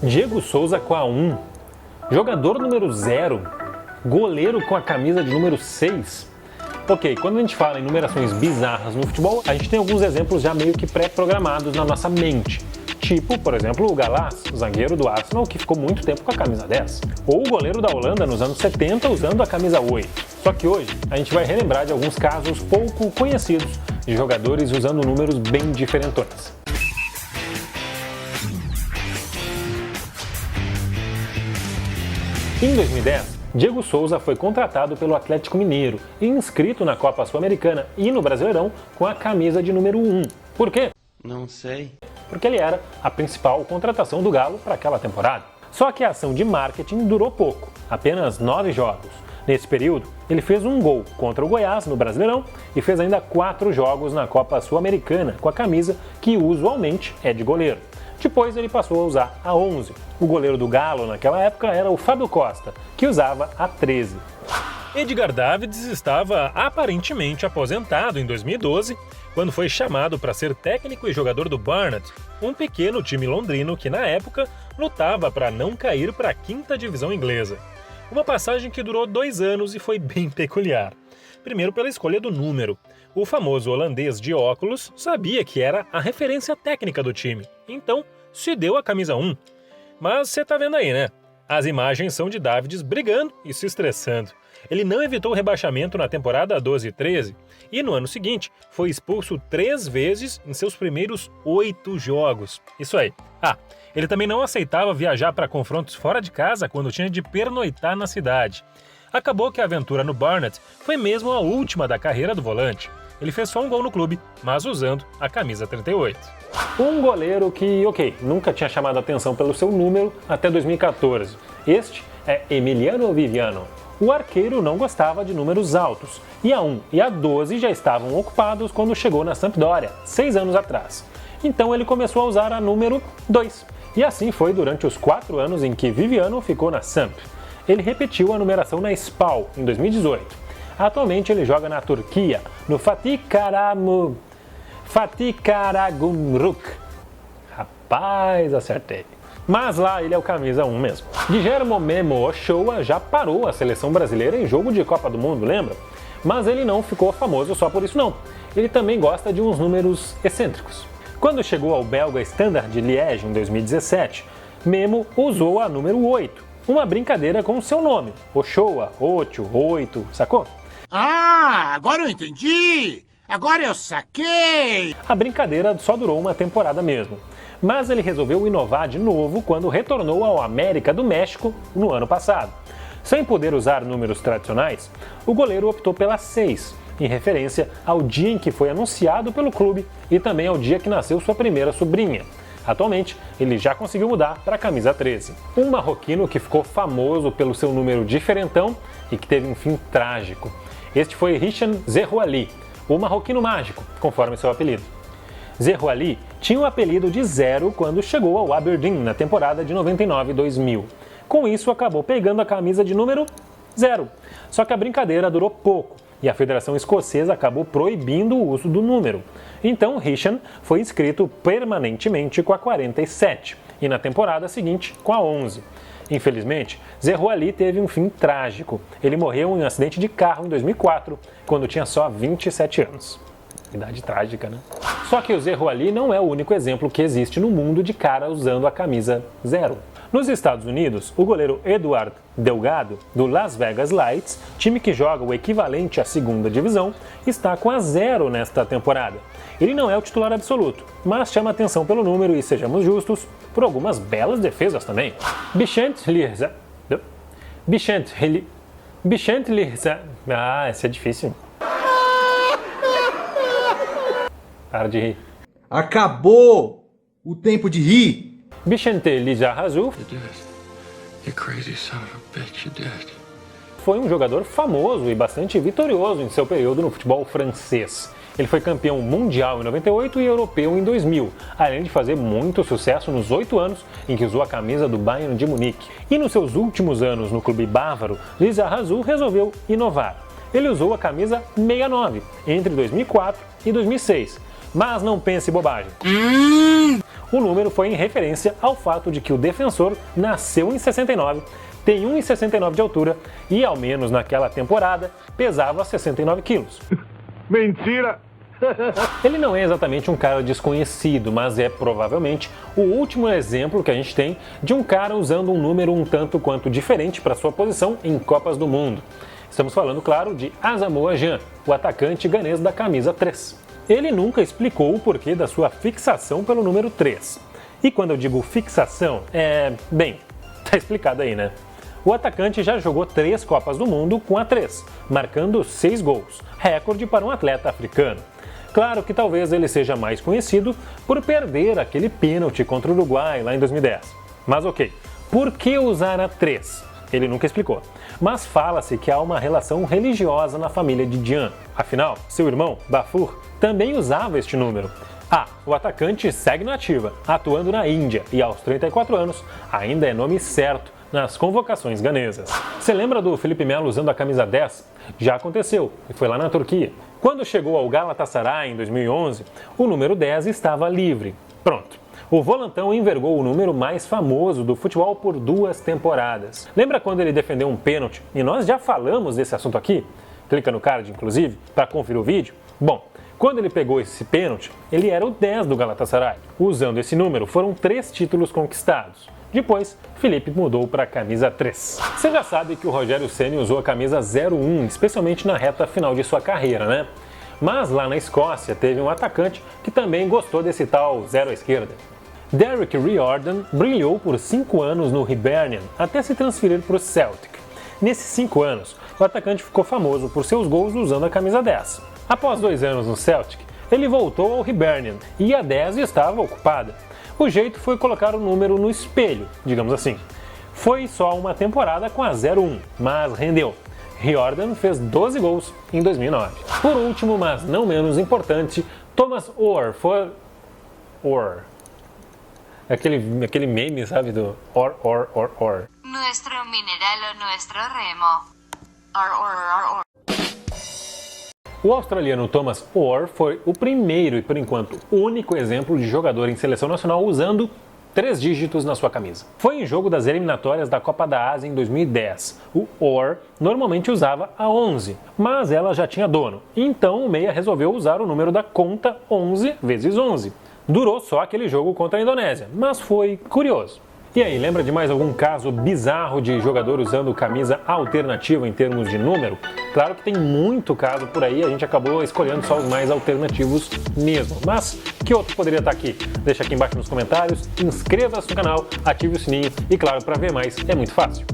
Diego Souza com a 1, jogador número 0, goleiro com a camisa de número 6. Ok, quando a gente fala em numerações bizarras no futebol, a gente tem alguns exemplos já meio que pré-programados na nossa mente. Tipo, por exemplo, o Galás, zagueiro do Arsenal, que ficou muito tempo com a camisa 10. Ou o goleiro da Holanda nos anos 70 usando a camisa 8. Só que hoje a gente vai relembrar de alguns casos pouco conhecidos de jogadores usando números bem diferentões. Em 2010, Diego Souza foi contratado pelo Atlético Mineiro e inscrito na Copa Sul-Americana e no Brasileirão com a camisa de número 1. Por quê? Não sei. Porque ele era a principal contratação do Galo para aquela temporada. Só que a ação de marketing durou pouco, apenas 9 jogos. Nesse período, ele fez um gol contra o Goiás no Brasileirão e fez ainda 4 jogos na Copa Sul-Americana com a camisa que usualmente é de goleiro. Depois ele passou a usar a 11. O goleiro do Galo naquela época era o Fábio Costa, que usava a 13. Edgar Davids estava aparentemente aposentado em 2012, quando foi chamado para ser técnico e jogador do Barnet, um pequeno time londrino que na época lutava para não cair para a 5ª divisão inglesa. Uma passagem que durou 2 anos e foi bem peculiar. Primeiro pela escolha do número. O famoso holandês de óculos sabia que era a referência técnica do time, então se deu a camisa 1. Mas você tá vendo aí, né? As imagens são de Davids brigando e se estressando. Ele não evitou o rebaixamento na temporada 12 e 13 e no ano seguinte foi expulso 3 vezes em seus primeiros 8 jogos. Isso aí. Ele também não aceitava viajar para confrontos fora de casa quando tinha de pernoitar na cidade. Acabou que a aventura no Barnet foi mesmo a última da carreira do volante. Ele fez só um gol no clube, mas usando a camisa 38. Um goleiro que, nunca tinha chamado a atenção pelo seu número até 2014. Este é Emiliano Viviano. O arqueiro não gostava de números altos, e a 1 e a 12 já estavam ocupados quando chegou na Sampdoria, 6 anos atrás. Então ele começou a usar a número 2, e assim foi durante os 4 anos em que Viviano ficou na Samp. Ele repetiu a numeração na SPAL em 2018. Atualmente ele joga na Turquia, no Fatih Karagümrük. Rapaz, acertei. Mas lá ele é o camisa 1 mesmo. Guillermo Memo Ochoa já parou a seleção brasileira em jogo de Copa do Mundo, lembra? Mas ele não ficou famoso só por isso não. Ele também gosta de uns números excêntricos. Quando chegou ao belga Standard de Liège em 2017, Memo usou a número 8, uma brincadeira com o seu nome, Ochoa, 8, sacou? Ah, agora eu entendi! Agora eu saquei! A brincadeira só durou uma temporada mesmo, mas ele resolveu inovar de novo quando retornou ao América do México no ano passado. Sem poder usar números tradicionais, o goleiro optou pela 6, em referência ao dia em que foi anunciado pelo clube e também ao dia que nasceu sua primeira sobrinha. Atualmente, ele já conseguiu mudar para a camisa 13. Um marroquino que ficou famoso pelo seu número diferentão e que teve um fim trágico. Este foi Hicham Zerrouali, o marroquino mágico, conforme seu apelido. Zerrouali tinha o apelido de 0 quando chegou ao Aberdeen na temporada de 99-2000. Com isso, acabou pegando a camisa de número 0. Só que a brincadeira durou pouco e a Federação Escocesa acabou proibindo o uso do número. Então, Hicham foi inscrito permanentemente com a 47 e na temporada seguinte com a 11. Infelizmente, Zerrouali teve um fim trágico. Ele morreu em um acidente de carro em 2004, quando tinha só 27 anos. Idade trágica, né? Só que o Zerrouali não é o único exemplo que existe no mundo de cara usando a camisa 0. Nos Estados Unidos, o goleiro Edward Delgado, do Las Vegas Lights, time que joga o equivalente à 2ª divisão, está com a 0 nesta temporada. Ele não é o titular absoluto, mas chama atenção pelo número e, sejamos justos, por algumas belas defesas também. Bichente Lirza. Ah, esse é difícil. Para de rir. Acabou o tempo de rir. Vicente Lizarrazu foi um jogador famoso e bastante vitorioso em seu período no futebol francês. Ele foi campeão mundial em 98 e europeu em 2000, além de fazer muito sucesso nos 8 anos em que usou a camisa do Bayern de Munique. E nos seus últimos anos no clube bávaro, Lizarrazu resolveu inovar. Ele usou a camisa 69 entre 2004 e 2006. Mas não pense bobagem. O número foi em referência ao fato de que o defensor nasceu em 69, tem 1,69 de altura e, ao menos naquela temporada, pesava 69 quilos. Mentira! Ele não é exatamente um cara desconhecido, mas é provavelmente o último exemplo que a gente tem de um cara usando um número um tanto quanto diferente para sua posição em Copas do Mundo. Estamos falando, claro, de Asamoah Gyan, o atacante ganês da camisa 3. Ele nunca explicou o porquê da sua fixação pelo número 3. E quando eu digo fixação, bem, tá explicado aí, né? O atacante já jogou 3 Copas do Mundo com a 3, marcando 6 gols, recorde para um atleta africano. Claro que talvez ele seja mais conhecido por perder aquele pênalti contra o Uruguai lá em 2010. Mas ok, por que usar a 3? Ele nunca explicou. Mas fala-se que há uma relação religiosa na família de Gyan. Afinal, seu irmão, Bafur, também usava este número. O atacante segue na ativa, atuando na Índia e aos 34 anos ainda é nome certo nas convocações ganesas. Você lembra do Felipe Melo usando a camisa 10? Já aconteceu, e foi lá na Turquia. Quando chegou ao Galatasaray em 2011, o número 10 estava livre. Pronto. O volantão envergou o número mais famoso do futebol por 2 temporadas. Lembra quando ele defendeu um pênalti? E nós já falamos desse assunto aqui? Clica no card, inclusive, para conferir o vídeo. Bom, quando ele pegou esse pênalti, ele era o 10 do Galatasaray. Usando esse número, foram 3 títulos conquistados. Depois, Felipe mudou para a camisa 3. Você já sabe que o Rogério Ceni usou a camisa 01, especialmente na reta final de sua carreira, né? Mas lá na Escócia teve um atacante que também gostou desse tal 0 à esquerda. Derek Riordan brilhou por 5 anos no Hibernian até se transferir para o Celtic. Nesses 5 anos, o atacante ficou famoso por seus gols usando a camisa 10. Após 2 anos no Celtic, ele voltou ao Hibernian e a 10 estava ocupada. O jeito foi colocar o número no espelho, digamos assim. Foi só uma temporada com a 01, mas rendeu. Riordan fez 12 gols em 2009. Por último, mas não menos importante, Thomas Orr foi... Aquele meme, sabe, do or. Nuestro mineral o nuestro remo. Or. O australiano Thomas Orr foi o primeiro e, por enquanto, único exemplo de jogador em seleção nacional usando 3 dígitos na sua camisa. Foi em jogo das eliminatórias da Copa da Ásia em 2010. O Orr normalmente usava a 11, mas ela já tinha dono. Então o meia resolveu usar o número da conta 11 vezes 11. Durou só aquele jogo contra a Indonésia, mas foi curioso. E aí, lembra de mais algum caso bizarro de jogador usando camisa alternativa em termos de número? Claro que tem muito caso por aí, a gente acabou escolhendo só os mais alternativos mesmo. Mas que outro poderia estar aqui? Deixa aqui embaixo nos comentários, inscreva-se no canal, ative o sininho e claro, para ver mais é muito fácil.